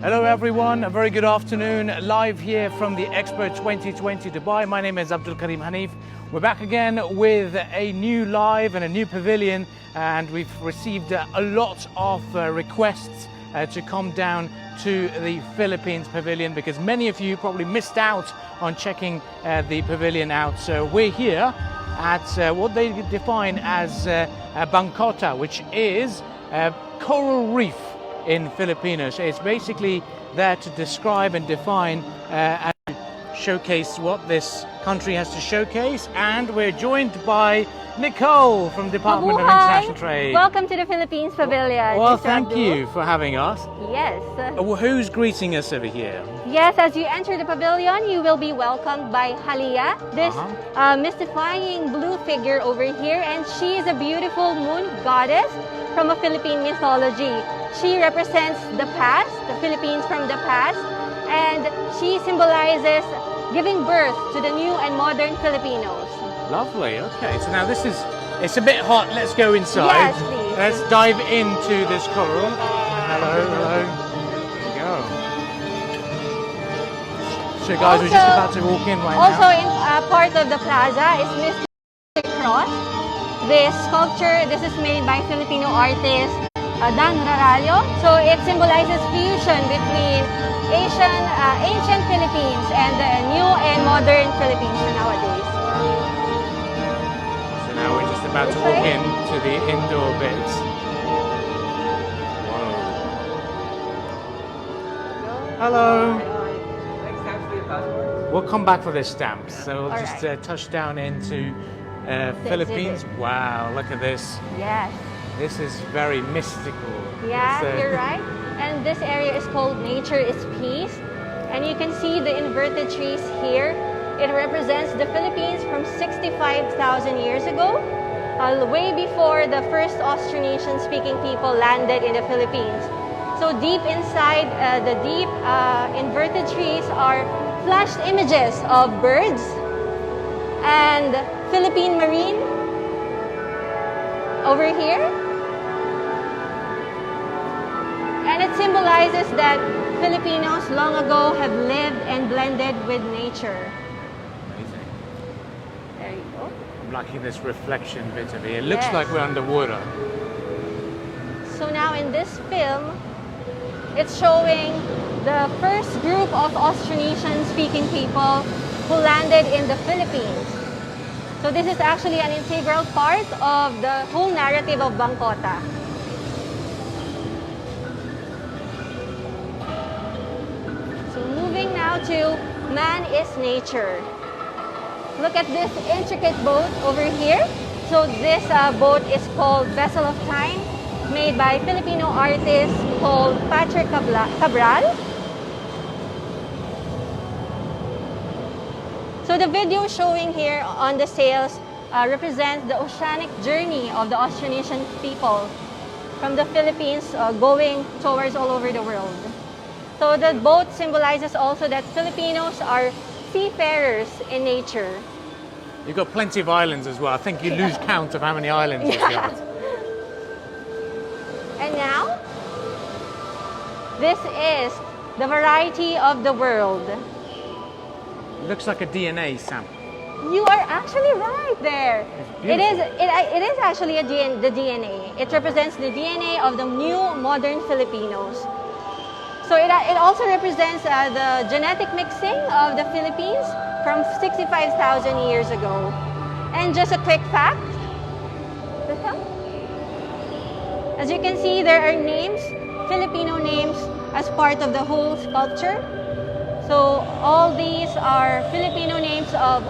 Hello everyone, a very good afternoon. Live here from the Expo 2020 Dubai. My name is Abdul Karim Hanif. We're back again with a new live and a new pavilion, and we've received a lot of requests to come down to the Philippines pavilion because many of you probably missed out on checking the pavilion out. So we're here at what they define as Bangkóta, which is a coral reef in Filipino. So it's basically there to describe and define and showcase what this country has to showcase. And we're joined by Nicole from Department of International Trade. Welcome to the Philippines Pavilion. Well, thank you for having us. Yes. Who's greeting us over here? Yes, as you enter the pavilion, you will be welcomed by Khaleej, this mystifying blue figure over here, and she is a beautiful moon goddess from a Philippine mythology. She represents the past, the Philippines from the past, and she symbolizes giving birth to the new and modern Filipinos. Lovely, okay. So now it's a bit hot. Let's go inside. Yes, please. Let's dive into this coral. Hello, hello. There you go. So guys, we're just about to walk in right now. Also in part of the plaza is Mystic Cross. This sculpture, this is made by Filipino artist Dan Raralyo. So it symbolizes fusion between ancient Philippines and the new and modern Philippines nowadays. So now we're just about to walk into the indoor bits. Whoa. Hello. We'll come back for this stamp. So we'll just touch down into Philippines. Wow, look at this. Yes. This is very mystical. Yeah, you're right. And this area is called Nature is Peace. And you can see the inverted trees here. It represents the Philippines from 65,000 years ago, way before the first Austronesian-speaking people landed in the Philippines. So deep inside the deep inverted trees are flashed images of birds and Philippine marine over here. And it symbolizes that Filipinos long ago have lived and blended with nature. Amazing. There you go. I'm liking this reflection bit of it. It looks like we're underwater. So now in this film, it's showing the first group of Austronesian speaking people who landed in the Philippines. So this is actually an integral part of the whole narrative of Bangkóta. So moving now to Man is Nature. Look at this intricate boat over here. So this boat is called Vessel of Time, made by Filipino artist called Patrick Cabral. So the video showing here on the sails represents the oceanic journey of the Austronesian people from the Philippines going towards all over the world. So the boat symbolizes also that Filipinos are seafarers in nature. You've got plenty of islands as well. I think you lose count of how many islands you've got. And now, this is the variety of the world. It looks like a DNA sample. You are actually right there. It is actually the DNA. It represents the DNA of the new modern Filipinos. So it also represents the genetic mixing of the Philippines from 65,000 years ago. And just a quick fact. As you can see, there are names, Filipino names, as part of the whole sculpture. So all these are Filipino names of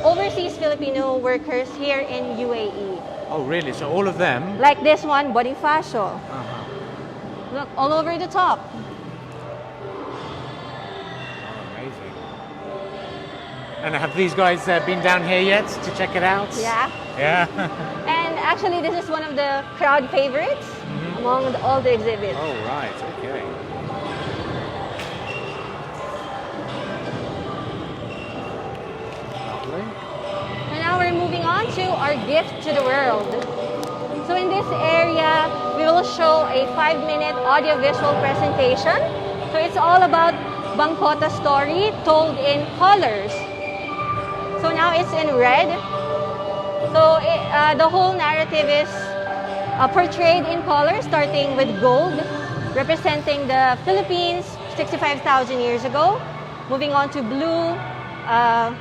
overseas Filipino workers here in UAE. Oh, really? So all of them? Like this one, Bonifacio. Look, all over the top. Oh, amazing. And have these guys been down here yet to check it out? Yeah. Yeah. And actually, this is one of the crowd favorites among all the exhibits. Oh, right. Okay. Lovely. And now we're moving on to our gift to the world. So in this area, we will show a 5-minute audiovisual presentation. So it's all about Bangkóta story told in colors. So now it's in red. So the whole narrative is portrayed in color, starting with gold, representing the Philippines 65,000 years ago. Moving on to blue,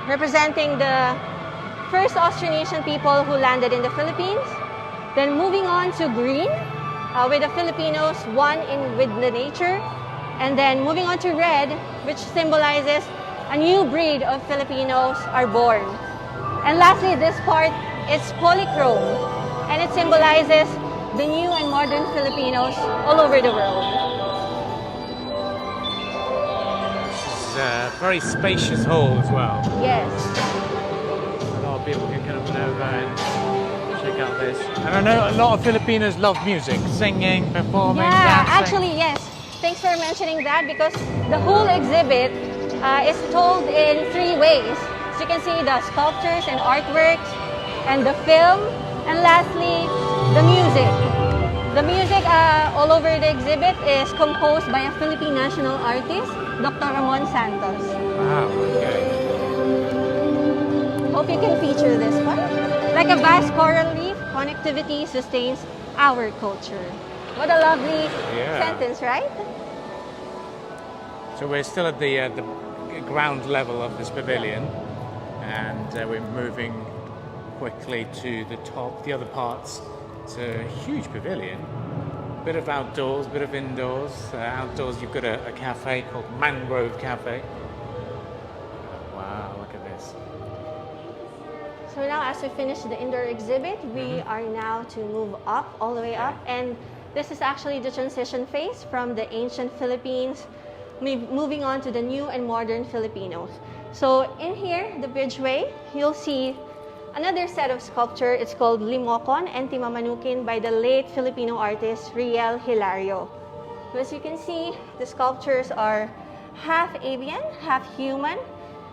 representing the first Austronesian people who landed in the Philippines. Then moving on to green, with the Filipinos one with the nature. And then moving on to red, which symbolizes a new breed of Filipinos are born. And lastly, this part is polychrome, and it symbolizes the new and modern Filipinos all over the world. This is a very spacious hall as well. Yes. A lot of people can come over and check out this. And I know a lot of Filipinos love music, singing, performing, Yeah, dancing. actually, yes. Thanks for mentioning that, because the whole exhibit is told in 3 ways. So you can see the sculptures and artworks, and the film, and lastly, the music. The music all over the exhibit is composed by a Philippine national artist, Dr. Ramon Santos. Wow, okay. Hope you can feature this one. Like a vast coral reef, connectivity sustains our culture. What a lovely sentence, right? So we're still at the ground level of this pavilion, and we're moving quickly to the top, the other parts. It's a huge pavilion. Bit of outdoors, bit of indoors. Outdoors you've got a cafe called Mangrove Cafe. Wow, look at this. So now, as we finish the indoor exhibit, we are now to move up, all the way up. And this is actually the transition phase from the ancient Philippines, moving on to the new and modern Filipinos. So in here, the bridgeway, you'll see another set of sculpture. It's called Limokon and Timamanukin by the late Filipino artist Riel Hilario. So as you can see, the sculptures are half avian, half human.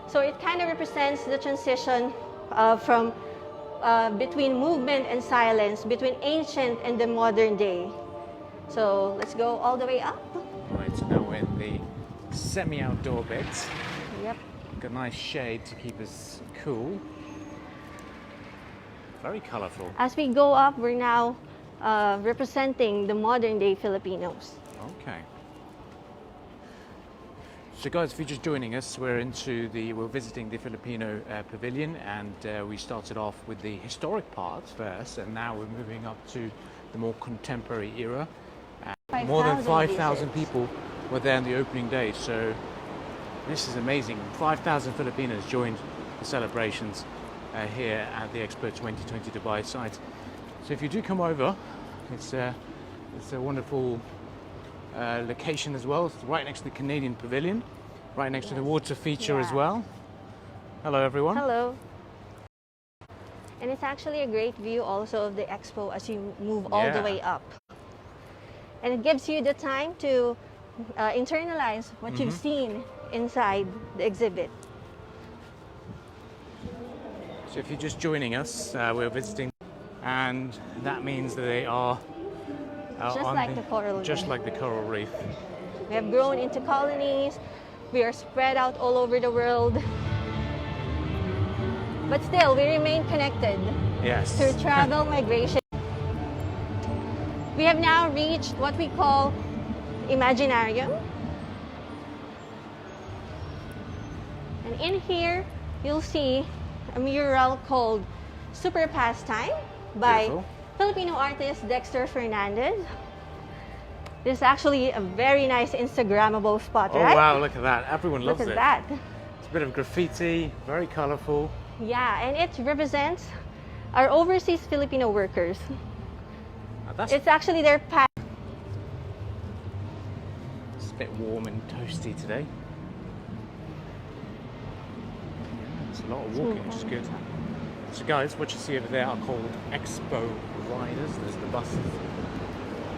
So it kind of represents the transition from between movement and silence, between ancient and the modern day. So let's go all the way up. Right, so now we're in the semi-outdoor bits. Yep. Got a nice shade to keep us cool. Very colourful. As we go up, we're now representing the modern day Filipinos. Okay. So guys, if you're just joining us, we're visiting the Filipino pavilion, and we started off with the historic parts first, and now we're moving up to the more contemporary era. More than 5,000 people were there on the opening day, so this is amazing. 5,000 Filipinos joined the celebrations here at the Expo 2020 Dubai site. So if you do come over, it's a wonderful location as well. It's right next to the Canadian Pavilion, right next to the water feature as well. Hello everyone. Hello. And it's actually a great view also of the Expo as you move all the way up. And it gives you the time to internalize what you've seen inside the exhibit. So if you're just joining us, we're visiting, and that means that they are just like the coral reef. Just like the coral reef. We have grown into colonies. We are spread out all over the world. But still, we remain connected through travel, migration. We have now reached what we call Imaginarium. And in here, you'll see a mural called Super Pastime by Filipino artist Dexter Fernandez. This is actually a very nice Instagrammable spot, right? Oh wow, look at that. Everyone loves it. Look at that. It's a bit of graffiti, very colourful. Yeah, and it represents our overseas Filipino workers. It's actually their path. It's a bit warm and toasty today. Yeah, it's a lot of walking, which is good. So guys, what you see over there are called Expo riders. There's the buses.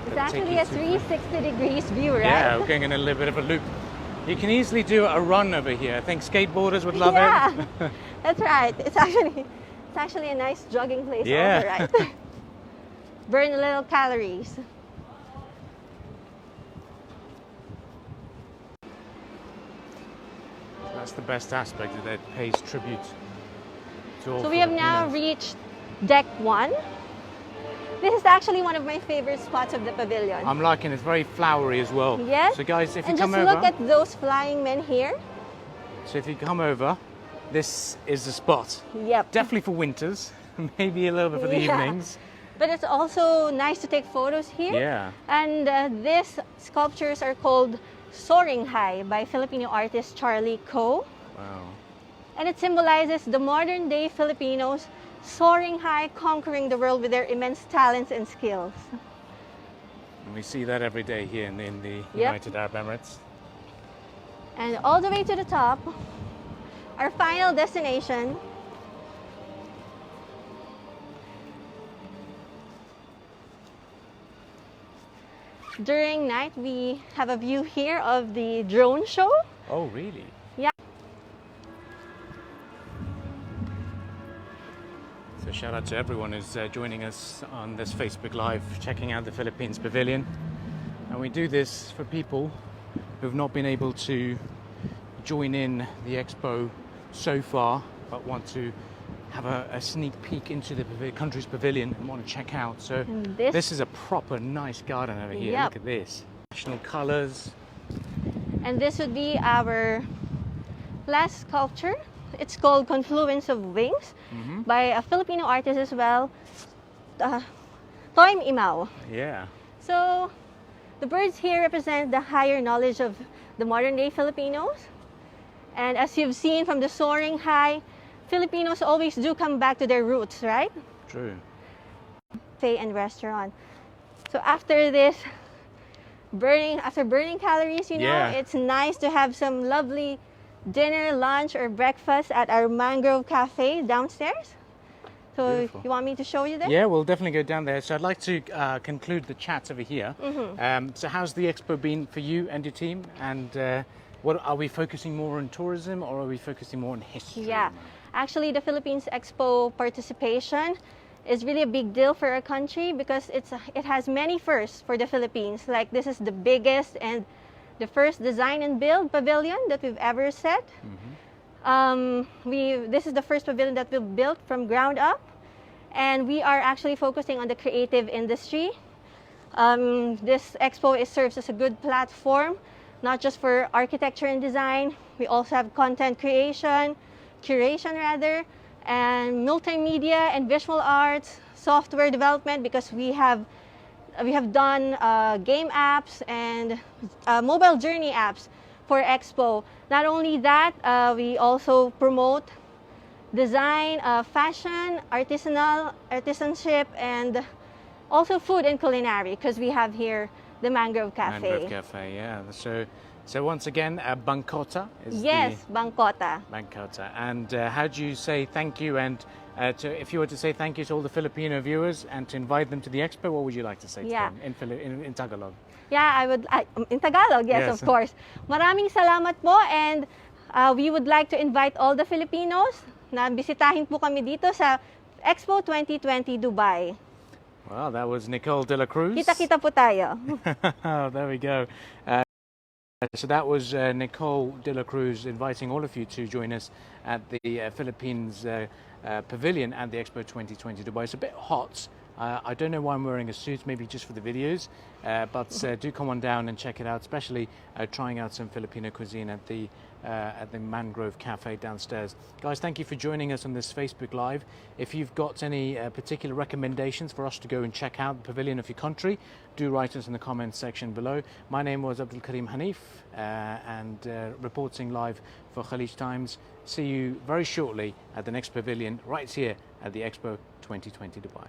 It's actually a 360 degrees view, right? Yeah, we're going in a little bit of a loop. You can easily do a run over here. I think skateboarders would love it. That's right. It's actually a nice jogging place also, right? Burn a little calories. That's the best aspect, that it pays tribute to all So we have now Filipinos. reached deck 1. This is actually one of my favorite spots of the pavilion. I'm liking it. It's very flowery as well. Yes. So guys, if you and come just over, look at those flying men here. so if you come over, this is the spot. Yep. Definitely for winters, maybe a little bit for the Yeah. evenings. But it's also nice to take photos here. Yeah. And these sculptures are called Soaring High by Filipino artist Charlie Ko. Wow. And it symbolizes the modern day Filipinos soaring high, conquering the world with their immense talents and skills. And we see that every day here in the Yep. United Arab Emirates. And all the way to the top, our final destination. During night, we have a view here of the drone show. Oh, really? Yeah. So shout out to everyone who's joining us on this Facebook Live, checking out the Philippines Pavilion. And we do this for people who've not been able to join in the Expo so far, but want to have a sneak peek into the country's pavilion and want to check out. So And this is a proper nice garden over here. Yep. Look at this. National colours. And this would be our last sculpture. It's called Confluence of Wings by a Filipino artist as well, Toym Imao. Yeah. So the birds here represent the higher knowledge of the modern day Filipinos. And as you've seen from the soaring high, Filipinos always do come back to their roots, right? True. Cafe and restaurant. So after this, after burning calories, Yeah. it's nice to have some lovely dinner, lunch, or breakfast at our mangrove cafe downstairs. So Beautiful. you want me to show you there? Yeah, we'll definitely go down there. So I'd like to conclude the chat over here. Mm-hmm. So how's the Expo been for you and your team? And what are we focusing more on tourism, or are we focusing more on history? Yeah. Actually, the Philippines Expo participation is really a big deal for our country because it has many firsts for the Philippines. Like this is the biggest and the first design and build pavilion that we've ever set. This is the first pavilion that we've built from ground up, and we are actually focusing on the creative industry. This expo serves as a good platform, not just for architecture and design. We also have content curation rather, and multimedia and visual arts, software development, because we have done game apps and mobile journey apps for Expo. Not only that, we also promote design, fashion, artisanship, and also food and culinary, because we have here the Mangrove Cafe. Mangrove Cafe, yeah. So once again, Bangkóta is Yes, Bangkóta. Bangkóta. And how do you say thank you? And if you were to say thank you to all the Filipino viewers and to invite them to the Expo, what would you like to say to Yeah. them in Tagalog? Yeah, in Tagalog, yes, Yes. of course. Maraming salamat po, and we would like to invite all the Filipinos na bisitahin po kami dito sa Expo 2020 Dubai. Well, that was Nicole de la Cruz. Kita-kita po tayo. There we go. So that was Nicole de la Cruz inviting all of you to join us at the Philippines Pavilion at the Expo 2020 Dubai. It's a bit hot. I don't know why I'm wearing a suit, maybe just for the videos, but do come on down and check it out, especially trying out some Filipino cuisine at the Mangrove Cafe downstairs. Guys, thank you for joining us on this Facebook Live. If you've got any particular recommendations for us to go and check out the pavilion of your country, do write us in the comments section below. My name was Abdul Karim Hanif, and reporting live for Khaleej Times. See you very shortly at the next pavilion right here at the Expo 2020 Dubai.